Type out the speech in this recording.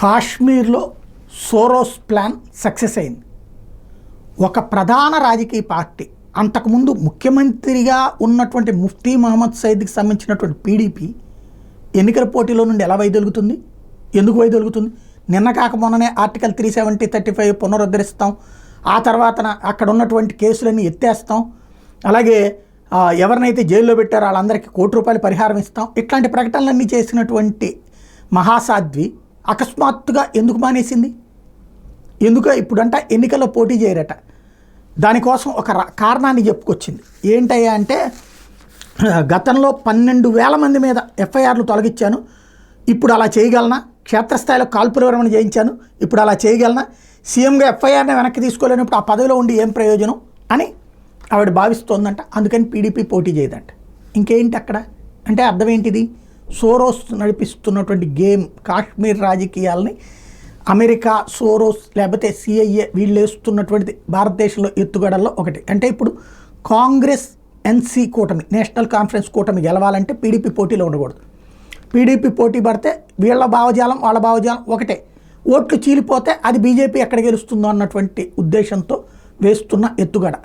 కాశ్మీర్లో Soros plan success అయింది. ఒక ప్రధాన రాజకీయ పార్టీ, అంతకుముందు ముఖ్యమంత్రిగా ఉన్నటువంటి ముఫ్తీ మహమ్మద్ సయీద్కి సంబంధించినటువంటి పీడీపీ ఎన్నికల పోటీలో నుండి ఎలా వైదొలుగుతుంది? ఎందుకు వైదొలుగుతుంది? నిన్న కాక మొన్ననే ఆర్టికల్ 370-35 పునరుద్ధరిస్తాం, ఆ తర్వాత అక్కడ ఉన్నటువంటి కేసులన్నీ ఎత్తేస్తాం, అలాగే ఎవరినైతే జైల్లో పెట్టారో వాళ్ళందరికీ ₹1 పరిహారం ఇస్తాం, ఇట్లాంటి ప్రకటనలన్నీ చేసినటువంటి మహాసాధ్వి అకస్మాత్తుగా ఎందుకు మానేసింది? ఎందుకు ఇప్పుడంట ఎన్నికల్లో పోటీ చేయరట. దానికోసం ఒక కారణాన్ని చెప్పుకొచ్చింది. ఏంటయ్యా అంటే, గతంలో 12,000 మంది మీద ఎఫ్ఐఆర్లు తొలగించాను, ఇప్పుడు అలా చేయగలనా? క్షేత్రస్థాయిలో కాల్పుల విరమణ చేయించాను, ఇప్పుడు అలా చేయగలనా? సీఎంగా ఎఫ్ఐఆర్ని వెనక్కి తీసుకోలేనప్పుడు ఆ పదవిలో ఉండి ఏం ప్రయోజనం అని ఆవిడ భావిస్తోందంట. అందుకని పీడీపీ పోటీ చేయదంట. ఇంకేంటి అక్కడ అంటే అర్థం ఏంటిది? సోరోస్ నడిపిస్తున్నటువంటి గేమ్, కాశ్మీర్ రాజకీయాలని అమెరికా, సోరోస్ లేకపోతే సిఐఏ వీళ్ళు వేస్తున్నటువంటిది భారతదేశంలో ఎత్తుగడల్లో ఒకటి. అంటే ఇప్పుడు కాంగ్రెస్ ఎన్సీ కూటమి, నేషనల్ కాన్ఫరెన్స్ కూటమి గెలవాలంటే పీడీపీ పోటీలో ఉండకూడదు. పీడీపీ పోటీ పడితే వీళ్ళ భావజాలం వాళ్ళ భావజాలం ఒకటే, ఓట్లు చీలిపోతే అది బీజేపీ ఎక్కడ గెలుస్తుందో అన్నటువంటి ఉద్దేశంతో వేస్తున్న ఎత్తుగడ.